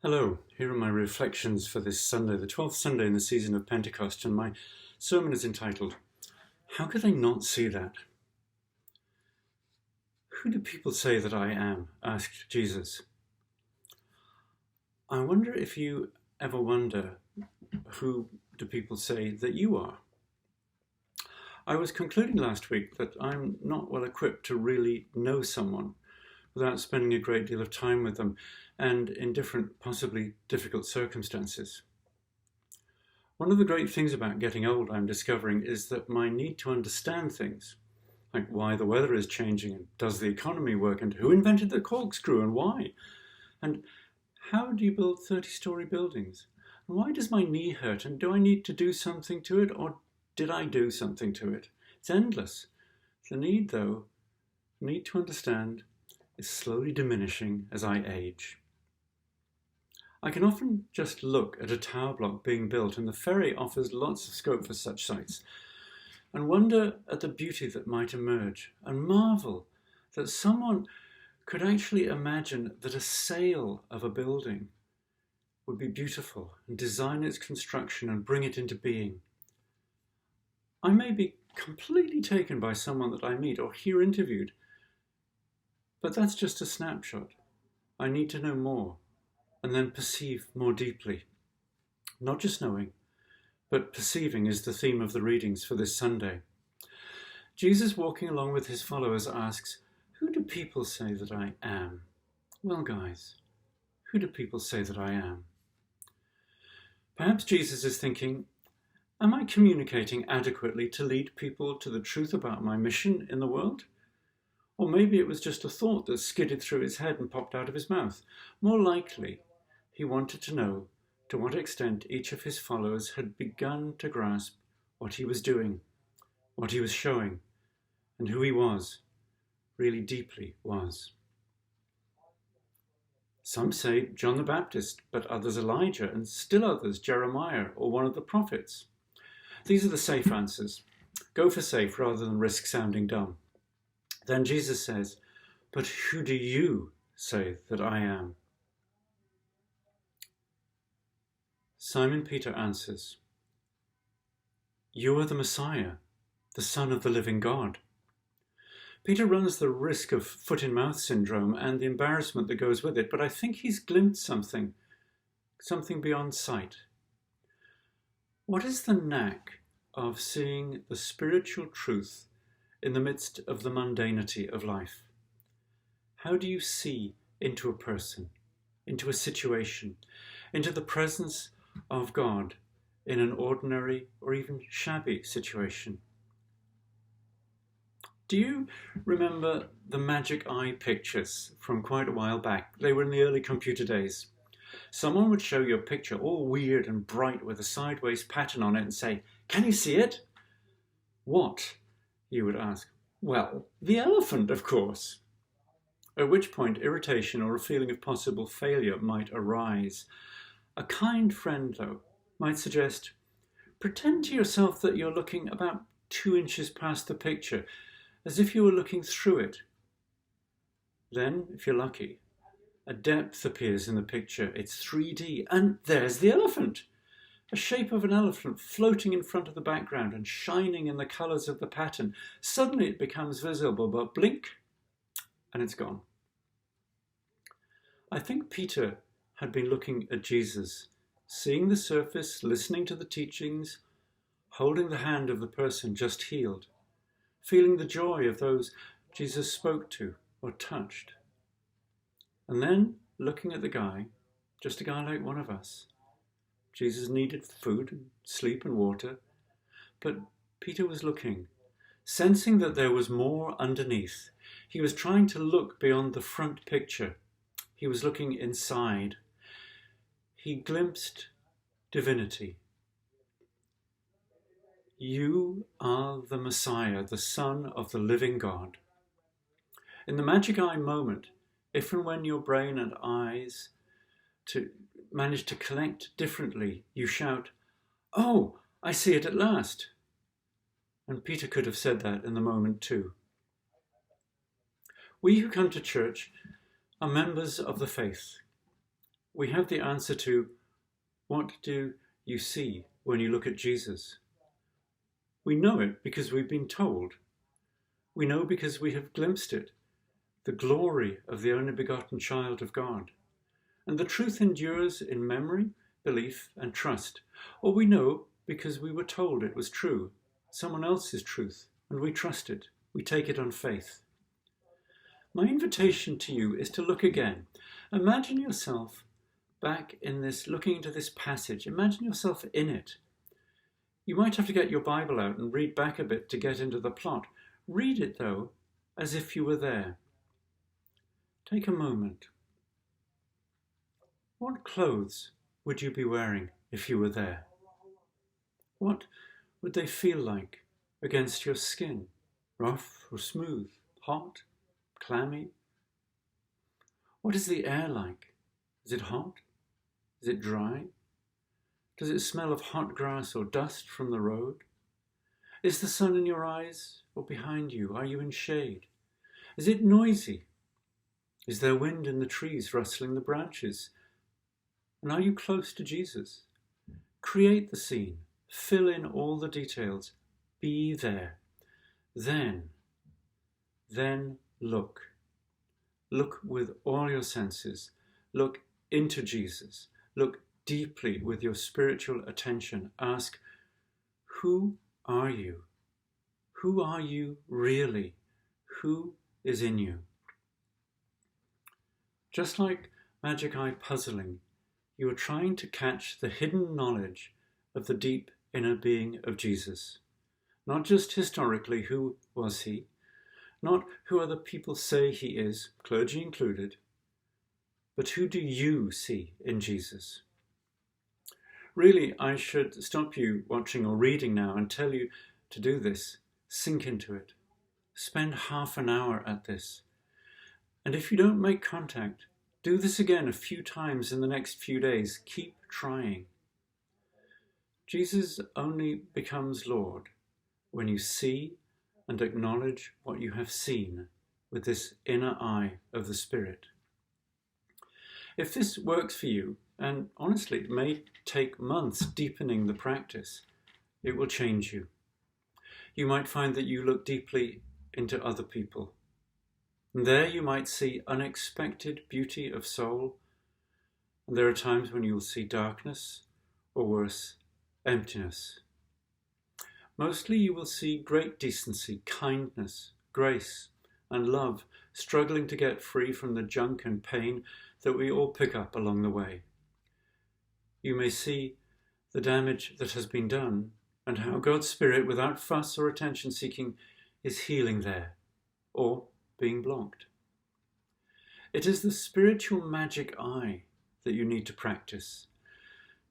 Hello, here are my reflections for this Sunday, the 12th Sunday in the season of Pentecost, and my sermon is entitled, How Could They Not See That? Who do people say that I am? Asked Jesus. I wonder if you ever wonder, who do people say that you are? I was concluding last week that I'm not well equipped to really know someone without spending a great deal of time with them and in different, possibly difficult circumstances. One of the great things about getting old, I'm discovering, is that my need to understand things, like why the weather is changing and does the economy work and who invented the corkscrew and why, and how do you build 30-story buildings, and why does my knee hurt and do I need to do something to it or did I do something to it? It's endless. The need, though, the need to understand, is slowly diminishing as I age. I can often just look at a tower block being built, and the ferry offers lots of scope for such sites, and wonder at the beauty that might emerge, and marvel that someone could actually imagine that a sail of a building would be beautiful and design its construction and bring it into being. I may be completely taken by someone that I meet or hear interviewed, but that's just a snapshot. I need to know more and then perceive more deeply. Not just knowing, but perceiving is the theme of the readings for this Sunday. Jesus, walking along with his followers, asks, who do people say that I am? Well, guys, who do people say that I am? Perhaps Jesus is thinking, am I communicating adequately to lead people to the truth about my mission in the world? Or maybe it was just a thought that skidded through his head and popped out of his mouth. More likely, he wanted to know to what extent each of his followers had begun to grasp what he was doing, what he was showing, and who he was, really deeply was. Some say John the Baptist, but others Elijah, and still others Jeremiah or one of the prophets. These are the safe answers. Go for safe rather than risk sounding dumb. Then Jesus says, but who do you say that I am? Simon Peter answers, you are the Messiah, the Son of the living God. Peter runs the risk of foot-in-mouth syndrome and the embarrassment that goes with it, but I think he's glimpsed something beyond sight. What is the knack of seeing the spiritual truth in the midst of the mundanity of life? How do you see into a person, into a situation, into the presence of God in an ordinary or even shabby situation? Do you remember the magic eye pictures from quite a while back? They were in the early computer days. Someone would show you a picture all weird and bright with a sideways pattern on it and say, can you see it? What? You would ask. Well, the elephant, of course. At which point irritation or a feeling of possible failure might arise. A kind friend, though, might suggest, pretend to yourself that you're looking about 2 inches past the picture, as if you were looking through it. Then, if you're lucky, a depth appears in the picture. It's 3D, and there's the elephant. A shape of an elephant floating in front of the background and shining in the colours of the pattern. Suddenly it becomes visible, but blink, and it's gone. I think Peter had been looking at Jesus, seeing the surface, listening to the teachings, holding the hand of the person just healed, feeling the joy of those Jesus spoke to or touched. And then looking at the guy, just a guy like one of us. Jesus needed food and sleep and water, but Peter was looking, sensing that there was more underneath. He was trying to look beyond the front picture. He was looking inside. He glimpsed divinity. You are the Messiah, the Son of the living God. In the magic eye moment, if and when your brain and eyes manage to connect differently, you shout, oh, I see it at last. And Peter could have said that in the moment too. We who come to church are members of the faith. We have the answer to, what do you see when you look at Jesus? We know it because we've been told. We know because we have glimpsed it, the glory of the only begotten child of God. And the truth endures in memory, belief, and trust. Or we know because we were told it was true, someone else's truth, and we trust it. We take it on faith. My invitation to you is to look again. Imagine yourself back in this, looking into this passage. Imagine yourself in it. You might have to get your Bible out and read back a bit to get into the plot. Read it, though, as if you were there. Take a moment. What clothes would you be wearing if you were there? What would they feel like against your skin? Rough or smooth? Hot? Clammy? What is the air like? Is it hot? Is it dry? Does it smell of hot grass or dust from the road? Is the sun in your eyes or behind you? Are you in shade? Is it noisy? Is there wind in the trees rustling the branches? And are you close to Jesus? Create the scene. Fill in all the details. Be there. Then look. Look with all your senses. Look into Jesus. Look deeply with your spiritual attention. Ask, who are you? Who are you really? Who is in you? Just like Magic Eye puzzling, you are trying to catch the hidden knowledge of the deep inner being of Jesus. Not just historically, who was he? Not who other people say he is, clergy included, but who do you see in Jesus? Really, I should stop you watching or reading now and tell you to do this. Sink into it. Spend half an hour at this. And if you don't make contact, do this again a few times in the next few days. Keep trying. Jesus only becomes Lord when you see and acknowledge what you have seen with this inner eye of the Spirit. If this works for you, and honestly it may take months deepening the practice, it will change you. You might find that you look deeply into other people. And there you might see unexpected beauty of soul. And there are times when you'll see darkness, or worse, emptiness. Mostly you will see great decency, kindness, grace, and love struggling to get free from the junk and pain that we all pick up along the way. You may see the damage that has been done and how God's Spirit, without fuss or attention seeking, is healing there, or being blocked. It is the spiritual magic eye that you need to practice.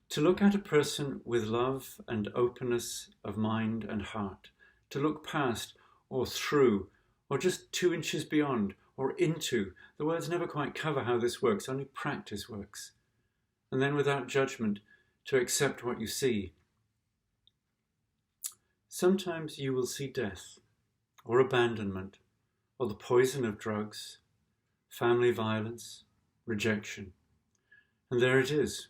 To look at a person with love and openness of mind and heart. To look past or through or just 2 inches beyond or into. The words never quite cover how this works, only practice works. And then without judgment, to accept what you see. Sometimes you will see death or abandonment or the poison of drugs, family violence, rejection. And there it is.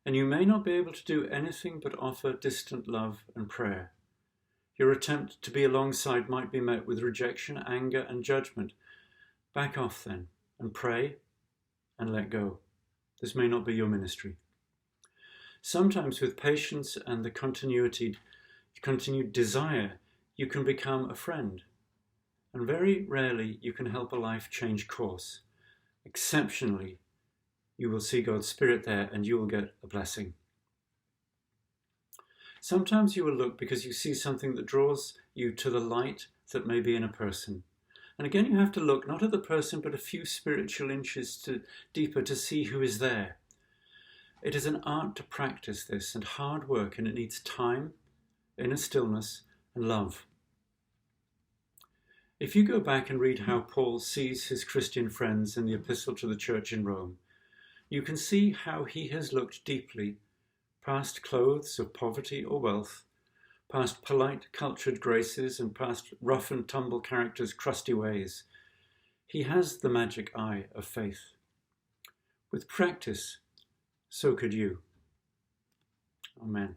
And you may not be able to do anything but offer distant love and prayer. Your attempt to be alongside might be met with rejection, anger, and judgment. Back off then, and pray, and let go. This may not be your ministry. Sometimes with patience and the continued desire, you can become a friend. And very rarely you can help a life change course. Exceptionally, you will see God's Spirit there and you will get a blessing. Sometimes you will look because you see something that draws you to the light that may be in a person. And again, you have to look not at the person, but a few spiritual inches deeper to see who is there. It is an art to practice this and hard work, and it needs time, inner stillness, and love. If you go back and read how Paul sees his Christian friends in the epistle to the church in Rome, you can see how he has looked deeply past clothes of poverty or wealth, past polite, cultured graces, and past rough and tumble characters' crusty ways. He has the magic eye of faith. With practice, so could you. Amen.